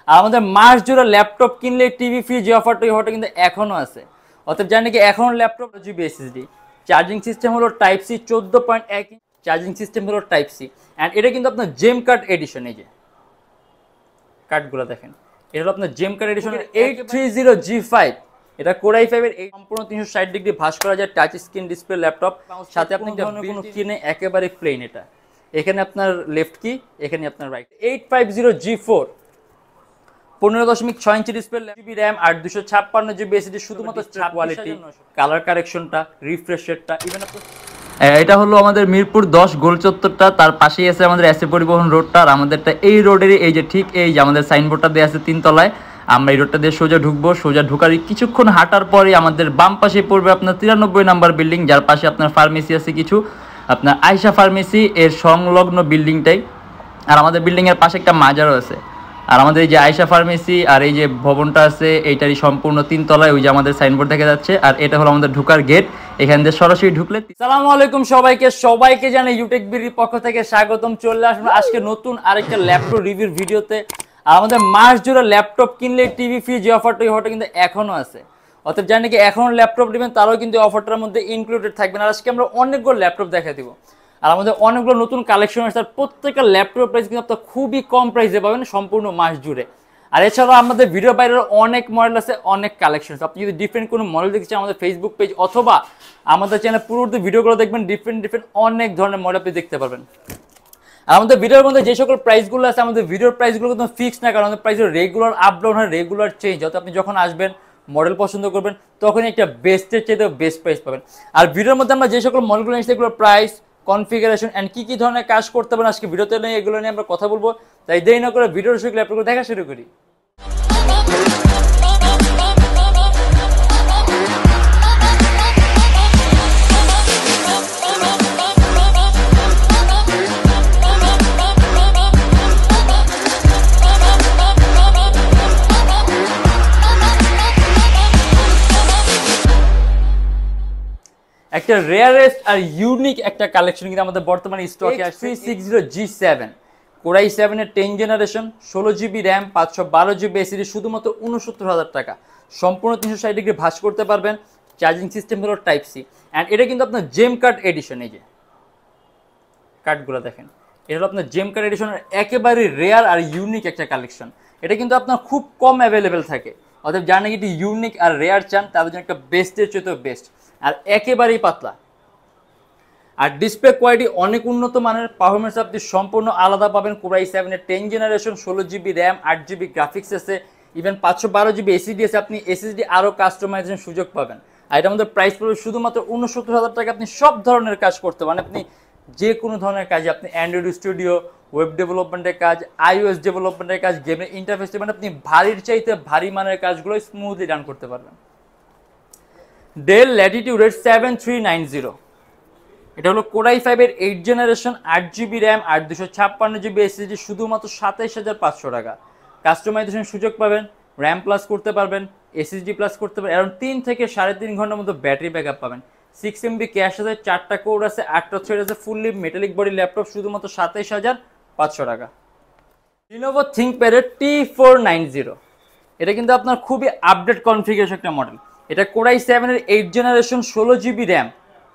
আমাদের মাস জুড়ে ল্যাপটপ কিনলে টিভি ফ্রি যে অফারটা ওই অফারটা কিন্তু এখনো আছে। অর্থাৎ জানি কি এখন laptop GB SSD, charging system হলো টাইপ সি, 14.1 চার্জিং সিস্টেম হলো টাইপ সি। অ্যান্ড এটা কিন্তু আপনার জেম কার্ড এডিশন, এই যে কার্ডগুলো দেখেন, এটা হলো আপনার জেম কার্ড এডিশনের 830G5। এটা কোর i5 এর সম্পূর্ণ 360 ডিগ্রি ভাঁজ করা যায় টাচ স্ক্রিন ডিসপ্লে ল্যাপটপ, সাথে আপনি কোনো কিনে একেবারে প্লেন। এটা এখানে আপনার লেফট কি, এখানে আপনার right. 850G4 15.6 inch display, GB RAM আর 256GB এসএসডি, শুধুমাত্র কোয়ালিটি, কালার কারেকশনটা, রিফ্রেশ রেটটা ইভেন আপনার। এটা হলো আমাদের মিরপুর 10 গোল চত্বরটা, তার পাশেই আছে আমাদের এসএ পরিবহন রোডটা। আর আমাদেরটা এই রোডেরই এই যে ঠিক এই যে আমাদের সাইনবোর্ডটা দেওয়া আছে 3 তলায়। আমরা এই রোডটা দিয়ে সোজা ঢুকবো, সোজা ঢুকার কিছুক্ষণ হাঁটার পরে আমাদের বাম পাশে পড়বে আপনার 93 নাম্বার বিল্ডিং, যার পাশে আপনার ফার্মেসি আছে কিছু, আপনার আয়শা ফার্মেসি এর সংলগ্ন বিল্ডিংটাই। আর আমাদের বিল্ডিংয়ের পাশে একটা মাজারও আছে। আর আমাদের এই যে আয়শা ফার্মেসি আর এই যে ভবনটা আছে এইটারই সম্পূর্ণ 3 তলায়, ওই যে আমাদের সাইনবোর্ড দেখা যাচ্ছে। আর এটা হলো আমাদের ঢুকার গেট, এখান দিয়ে সরাসরি ঢুকলে। আসসালামু আলাইকুম সবাইকে জানাই ইউটেকবির পক্ষ থেকে স্বাগতম। চলে আসুন আজকে নতুন আরেকটা ল্যাপটপ রিভিউর ভিডিওতে। আর আমাদের মাস জুড়ে ল্যাপটপ কিনলে টিভি ফ্রি যে অফারটা ওই অফারটা কিন্তু এখনো আছে। অর্থাৎ জানি কি এখন ল্যাপটপ নেবেন তারাও কিন্তু অফারটার মধ্যে ইনক্লুডেড থাকবেন। আর আজকে আমরা অনেকগুলো ল্যাপটপ দেখা দিব। আর আমাদের অনেকগুলো নতুন কালেকশন আছে, প্রত্যেকটা ল্যাপটপ প্রাইস কিন্তু আপনার খুবই কম প্রাইসে পাবেন সম্পূর্ণ মাস জুড়ে। আর এছাড়াও আমাদের ভিডিও বাইরের অনেক মডেল আছে, অনেক কালেকশন আছে। আপনি যদি ডিফারেন্ট কোনো মডেল দেখতে চান আমাদের ফেসবুক পেজ অথবা আমাদের চ্যানেল পূর্ববর্তী ভিডিওগুলো দেখবেন, ডিফারেন্ট অনেক ধরনের মডেল আপনি দেখতে পারবেন। আর আমাদের ভিডিওর মধ্যে যে সকল প্রাইসগুলো আছে, আমাদের ভিডিওর প্রাইসগুলো কিন্তু ফিক্স না, কারণ আমাদের প্রাইসের রেগুলার আপ ডাউন হয়, রেগুলার চেঞ্জ। অর্থাৎ আপনি যখন আসবেন মডেল পছন্দ করবেন তখনই একটা বেস্টের চেয়ে বেস্ট প্রাইস পাবেন। আর ভিডিওর মধ্যে আমরা যে সকল মডেলগুলো নিচ্ছি এগুলোর প্রাইস, কনফিগারেশন এন্ড কি ধরনের কাজ করতে পারেন আজকে ভিডিওতে নিয়ে এগুলো নিয়ে আমরা কথা বলবো। তাই দেরি না করে ভিডিওর শুরু ল্যাপটপগুলো দেখা শুরু করি। একটা রেয়ারেস্ট আর ইউনিক একটা কালেকশন কিন্তু আমাদের বর্তমানে স্টকে আসছে। 360G7 কোর i7 এর 10 generation, 16GB RAM, 512GB SSD, শুধুমাত্র 69,000 টাকা। সম্পূর্ণ 360 ডিগ্রি ভাঁজ করতে পারবেন। চার্জিং সিস্টেম হলো টাইপ সি। অ্যান্ড এটা কিন্তু আপনার জেম কার্ড এডিশন, এই যে কার্ডগুলো দেখেন, এটা হলো আপনার জেম কার্ড এডিশনের একেবারে রেয়ার আর ইউনিক একটা কালেকশন। এটা কিন্তু আপনার খুব কম অ্যাভেলেবেল থাকে। অর্থাৎ যারা নাকি ইউনিক আর রেয়ার চান তাদের জন্য একটা বেস্টের চেয়ে বেস্ট। আর একেবারেই পাতলা, আর ডিসপ্লে কোয়ালিটি অনেক উন্নত মানের, পারফরমেন্স আপনি সম্পূর্ণ আলাদা পাবেন। কোর i7 এর 10 generation, 16GB RAM, 8GB graphics আছে, ইভেন 512GB এসএসডি আছে। আপনি এসএসডি আরও কাস্টমাইজেশন সুযোগ পাবেন। আর এটা আমাদের প্রাইস পড়বে শুধুমাত্র 69,000 টাকা। আপনি সব ধরনের কাজ করতে পারেন, আপনি যে কোনো ধরনের কাজ, আপনি অ্যান্ড্রয়েড স্টুডিও, ওয়েব ডেভেলপমেন্টের কাজ, iOS ডেভেলপমেন্টের কাজ, গেমের ইন্টারফেস, মানে আপনি ভারীর চাইতে ভারী মানের কাজগুলো স্মুথলি রান করতে পারবেন। ডেল ল্যাটিটিউডের 7390, এটা হলো কোর i5 এর 8 জেনারেশন, 8GB র্যাম আর 256GB এসএসডি, শুধুমাত্র 27,500 টাকা। কাস্টমাইজেশন সুযোগ পাবেন, র্যাম প্লাস করতে পারবেন, এসএসডি প্লাস করতে পারবেন, অ্যারাউন্ড 3 থেকে 3.5 ঘন্টার মতো ব্যাটারি ব্যাকআপ পাবেন। 6MB ক্যাশ আছে, 4টা কোর আছে, 8টা থ্রেড আছে, ফুললি মেটালিক বডি ল্যাপটপ, শুধুমাত্র 27,500 টাকা। লিনোভো থিংকপ্যাড এর T490, এটা কিন্তু আপনার খুবই আপডেট কনফিগারেশন একটা মডেল। এটা কোর i7 এর 8 জেনারেশন, 16GB র্যাম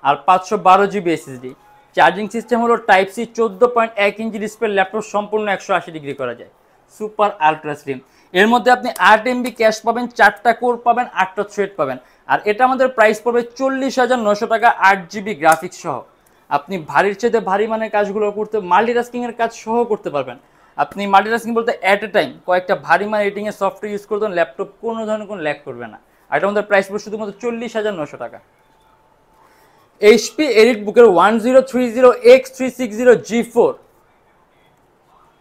আর 512GB এসএসডি। চার্জিং সিস্টেম হলো টাইপ সি, 14.1 ইঞ্চি ডিসপ্লে ল্যাপটপ, সম্পূর্ণ 180 ডিগ্রি করা যায়, সুপার আলট্রা স্লিম। এর মধ্যে আপনি 8MB ক্যাশ পাবেন, 4টা কোর পাবেন, 8টা থ্রেড পাবেন। আর এটা আমাদের প্রাইস পড়বে 40,900 টাকা, 8GB গ্রাফিক্স সহ। আপনি ভারীর চেয়ে ভারী মানের কাজগুলো করতে, মাল্টিটাস্কিং এর কাজ সহ করতে পারবেন। আপনি মাল্টিটাস্কিং বলতে অ্যাট এ টাইম কয়েকটা ভারী মান এডিটিং এর সফটওয়্যার ইউজ করতেন, ল্যাপটপ কোনো ধরনের কোনো ল্যাগ করবে না। আর এটা আমাদের প্রাইস পড়বে শুধুমাত্র 40,900 টাকা। HP এলিটবুকের 1030X360G4,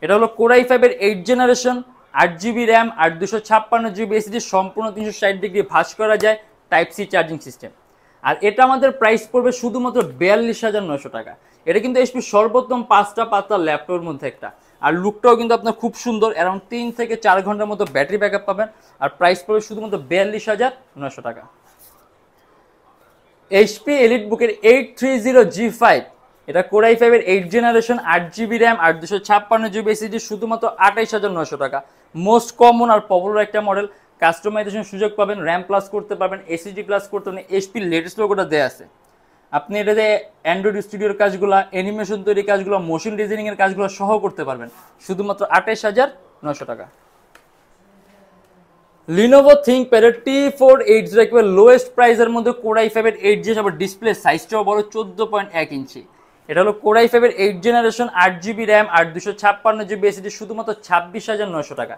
এটা হলো কোর i5 এর 8 জেনারেশন, 8GB র্যাম আর 256GB এসএসডি, সম্পূর্ণ 360 ডিগ্রি ভাঁজ করা যায়, টাইপ সি চার্জিং সিস্টেম। আর এটা আমাদের প্রাইস পড়বে শুধুমাত্র 42,900 টাকা। এটা কিন্তু HP সর্বোত্তম 5টা পাতলা ল্যাপটপের মধ্যে একটা। আর লুকটাও কিন্তু আপনার খুব সুন্দর, অ্যারাউন্ড 3 থেকে 4 ঘন্টার মতো ব্যাটারি ব্যাকআপ পাবেন। আর প্রাইস পড়বে শুধুমাত্র 42,900 টাকা। HP এলিটবুকের 830G5, এটা কোর i5 এর 8 জেনারেশন, 8GB র্যাম আর 256GB এসএসডি, শুধুমাত্র 28,900 টাকা। মোস্ট কমন আর পপুলার একটা মডেল। কাস্টমাইজেশন সুযোগ পাবেন, র্যাম প্লাস করতে পারবেন, এসএসডি প্লাস করতে পারবেন, এইচপি লেটেস্ট লোগোটা দেওয়া আছে। আপনি এটাতে অ্যান্ড্রয়েড স্টুডিওর কাজগুলো, অ্যানিমেশন তৈরির কাজগুলো, মোশন ডিজাইনিংয়ের কাজগুলো সহ করতে পারবেন শুধুমাত্র 28,900 টাকা। লিনোভো থিংকপ্যাড T480 একেবারে লোয়েস্ট প্রাইসের মধ্যে Core i5 8 জিবি, আবার ডিসপ্লে সাইজটাও বড় 14.1 ইঞ্চি। এটা হলো Core i5 8 generation, 8GB RAM আর 256GB এসএসডি, শুধুমাত্র 26,900 টাকা।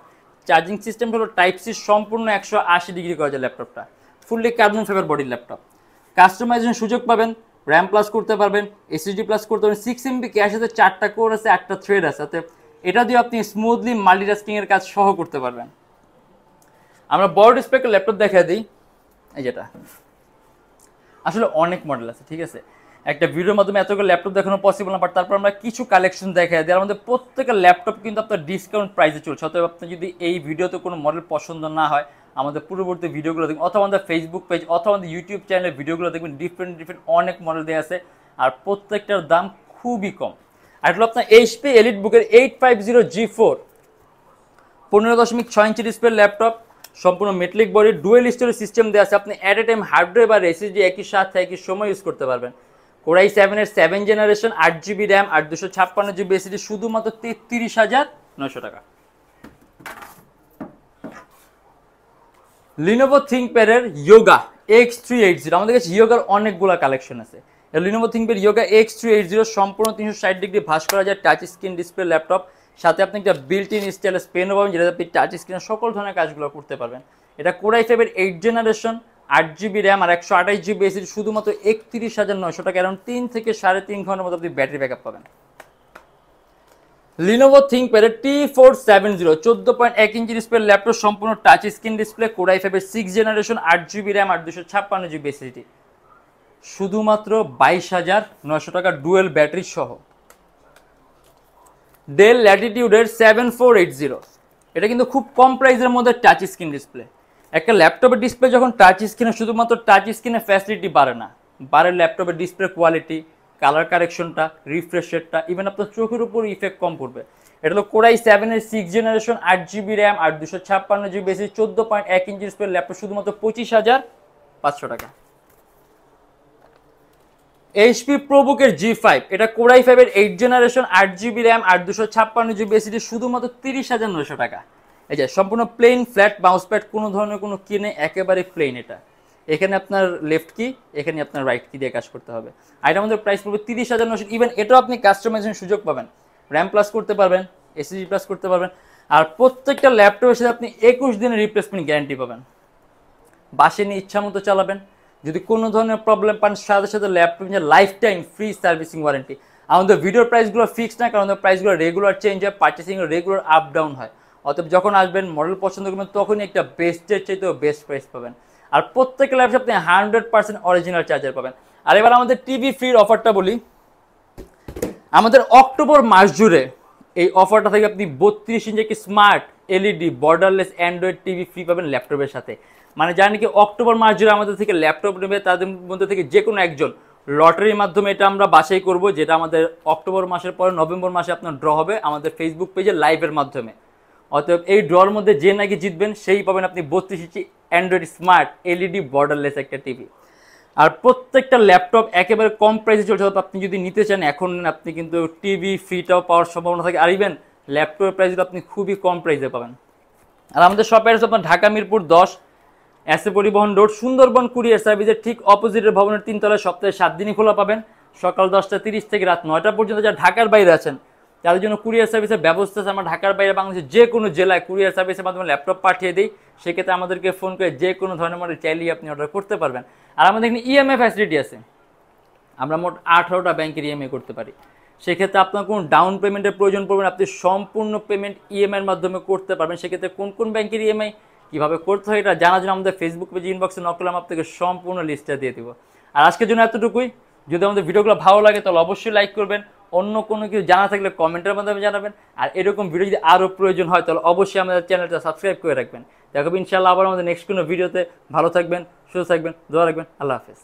চার্জিং সিস্টেম হলো টাইপ সি, সম্পূর্ণ 180 ডিগ্রি করা যায় ল্যাপটপটা, ফুললি কার্বন ফাইবার বডির ল্যাপটপ। কাস্টমাইজেশন সুযোগ পাবেন, র্যাম প্লাস করতে পারবেন, এসএসডি প্লাস করতে পারবেন, 6 MB ক্যাশ আছে, 4টা কোর আছে, 8টা থ্রেড আছে, এটা দিয়ে আপনি স্মুথলি মাল্টিটাস্কিং এর কাজ সহ করতে পারবেন। আমরা বড় ডিসপ্লে ল্যাপটপ দেখা দিই, এই যেটা আসলে অনেক মডেল আছে, ঠিক আছে, একটা ভিডিওর মাধ্যমে এতগুলো ল্যাপটপ দেখানো পসিবল না, বাট তারপর আমরা কিছু কালেকশন দেখা দিই। আর আমাদের প্রত্যেকটা ল্যাপটপ কিন্তু আপনার ডিসকাউন্ট প্রাইসে চলছে। অতএব আপনার যদি এই ভিডিওতে কোনো মডেল পছন্দ না হয়, আমাদের পূর্ববর্তী ভিডিওগুলো দেখবেন, অথবা আমাদের ফেসবুক পেজ অথবা আমাদের ইউটিউব চ্যানেলের ভিডিওগুলো দেখবেন, ডিফারেন্ট অনেক মডেল দেওয়া আছে, আর প্রত্যেকটার দাম খুবই কম। আর এটা হলো আপনার এইচপি এলিট বুকের 850G4 15.6 ইঞ্চি ডিসপ্লে ল্যাপটপ, সম্পূর্ণ metallic body, dual storage system দেওয়া আছে। আপনি at a time hard drive আর এসএসডি একই সাথে একই সময় ইউজ করতে পারবেন। Core i7 এর 7 জেনারেশন, 8GB র্যাম আর 256GB এসএসডি, শুধুমাত্র 33,900 টাকা। লিনোভো থিংকপ্যাড এর Yoga X380, আমাদের কাছে ইয়োগার অনেকগুলো কালেকশন আছে। লিনোভো থিংকপ্যাড Yoga X380 সম্পূর্ণ 360 ডিগ্রি ভাঁজ করা যায় টাচ স্ক্রিন ডিসপ্লে ল্যাপটপ, সাথে আপনি একটা বিল্ট ইন স্টাইলেস পেনও পাবেন, যেটা আপনি টাচ স্ক্রিনে সকল ধরনের কাজগুলো করতে পারবেন। এটা Core i5 এর 8 জেনারেশন, 8GB র্যাম আর 128GB এসএসডি, শুধুমাত্র 31,900 টাকা। এরকম 3 থেকে 3.5 ঘন্টার মতো আপনি ব্যাটারি ব্যাকআপ পাবেন। লিনোভো থিংকপ্যাড T470 14.1 ইঞ্চি ডিসপ্লে ল্যাপটপ, সম্পূর্ণ touch screen display, Core i5 এর 6 জেনারেশন, 8GB র্যাম আর 256GB এসএসডি, শুধুমাত্র 22,900 টাকা ডুয়েল ব্যাটারি সহ। ডেল ল্যাটিটিউডের 7480, এটা কিন্তু খুব কম প্রাইসের মধ্যে টাচ স্ক্রিন ডিসপ্লে। একটা ল্যাপটপের ডিসপ্লে যখন টাচ স্ক্রিনে, শুধুমাত্র টাচ স্ক্রিনে ফ্যাসিলিটি বাড়ে না, বাড়ে ল্যাপটপের ডিসপ্লে কোয়ালিটি, কালার কারেকশনটা, রিফ্রেশ রেটটা, ইভেন আপনার চোখের উপর ইফেক্ট কম পড়বে। এটা হলো Core i7 এর 6 জেনারেশন, 8GB র্যাম আর 256GB এসএসডি, 14.1 ইঞ্চি ডিসপ্লে ল্যাপটপ, শুধুমাত্র 25,500 টাকা। এইচপি প্রোবুকের G5, এটা Core i5 এর 8 জেনারেশন, 8GB র্যাম আর 256GB এসএসডি, শুধুমাত্র 30,900 টাকা। এই যে সম্পূর্ণ প্লেন ফ্ল্যাট মাউস প্যাড, কোনো ধরনের কোনো কি নেই, একেবারে প্লেন। এটা এখানে আপনার লেফট কি, এখানে আপনার রাইট কি দিয়ে কাজ করতে হবে। আর এটা আমাদের প্রাইস পড়বে 30,900। ইভেন এটাও আপনি কাস্টমাইজেশন সুযোগ পাবেন, র্যাম প্লাস করতে পারবেন, এসএসডি প্লাস করতে পারবেন, আর প্রত্যেকটা ল্যাপটপের সাথে আপনি 21 দিনের রিপ্লেসমেন্ট গ্যারান্টি পাবেন। বাসে নিয়ে ইচ্ছা মতো চালাবেন, যদি কোনো ধরনের প্রবলেম পান, সাথে সাথে laptop life time free servicing warranty. আমাদের ভিডিওর প্রাইসগুলো ফিক্সড না, কারণ আমাদের প্রাইসগুলো রেগুলার চেঞ্জ হয়, পার্চেসিং রেগুলার আপ ডাউন হয়। অতএব যখন আসবেন, মডেল পছন্দ করবেন, তখনই একটা বেস্টের চাইতেও বেস্ট প্রাইস পাবেন। আর প্রত্যেকটা ল্যাপটপ আপনি 100% অরিজিনাল চার্জার পাবেন। আর এবার আমাদের টিভি ফ্রির অফারটা বলি। আমাদের অক্টোবর মাস জুড়ে এই অফারটা থেকে আপনি 32 ইঞ্চি একটি smart LED borderless Android TV free পাবেন ল্যাপটপের সাথে। মানে জানি কি অক্টোবর মাস জুড়ে আমাদের থেকে ল্যাপটপ নেবে, তাদের মধ্যে থেকে যে কোনো একজন লটারির মাধ্যমে এটা আমরা বাছাই করব, যেটা আমাদের অক্টোবর মাসের পরে নভেম্বর মাসে আপনার ড্র হবে আমাদের ফেসবুক পেজে লাইভের মাধ্যমে। অতএব এই ড্রর মধ্যে যে নাকি জিতবেন সেই পাবেন আপনি 32 ইঞ্চি অ্যান্ড্রয়েড স্মার্ট এলইডি বর্ডারলেস একটা টিভি। আর প্রত্যেকটা ল্যাপটপ একেবারে কম প্রাইসে চলছে, আপনি যদি নিতে চান এখন আপনি কিন্তু টিভি ফ্রিটাও পাওয়ার সম্ভাবনা থাকে। আর ইভেন ল্যাপটপের প্রাইসগুলো আপনি খুবই কম প্রাইসে পাবেন। আর আমাদের শপের আপনার ঢাকা মিরপুর 10 এসএ পরিবহন রোড, সুন্দরবন কুরিয়ার সার্ভিসের ঠিক অপোজিটের ভবনের 3 তলায়, সপ্তাহে 7 দিনই খোলা পাবেন, সকাল 10:30 থেকে রাত 9টা পর্যন্ত। যারা ঢাকার বাইরে আছেন তাদের জন্য কুরিয়ার সার্ভিসের ব্যবস্থা আছে। আমরা ঢাকার বাইরে বাংলাদেশের যে কোনো জেলায় কুরিয়ার সার্ভিসের মাধ্যমে ল্যাপটপ পাঠিয়ে দিই, সেক্ষেত্রে আমাদেরকে ফোন করে যে কোনো ধরনের মডেল চাইলেই আপনি অর্ডার করতে পারবেন। আর আমাদের এখানে ইএমআই ফ্যাসিলিটি আছে, আমরা মোট 18টা ব্যাংকের ইএমআই করতে পারি। সেক্ষেত্রে আপনার কোনো ডাউন পেমেন্টের প্রয়োজন পড়বে না, আপনি সম্পূর্ণ পেমেন্ট ইএমআইয়ের মাধ্যমে করতে পারবেন। সেক্ষেত্রে কোন কোন ব্যাংকের ইএমআই কীভাবে করতে হয় এটা জানার জন্য আমাদের ফেসবুক পেজে ইনবক্সে নক করলে আপনাকে সম্পূর্ণ লিস্টটা দিয়ে দিব। আর আজকের জন্য এতটুকুই। যদি আমাদের ভিডিওগুলো ভালো লাগে তাহলে অবশ্যই লাইক করবেন, অন্য কোনো কিছু জানা থাকলে কমেন্টের মাধ্যমে জানাবেন। আর এরকম ভিডিও যদি আরও প্রয়োজন হয় তাহলে অবশ্যই আমাদের চ্যানেলটা সাবস্ক্রাইব করে রাখবেন। দেখবেন ইনশাআল্লাহ আবার আমাদের নেক্সট কোনো ভিডিওতে। ভালো থাকবেন, সুস্থ থাকবেন, দোয়া রাখবেন। আল্লাহ হাফেজ।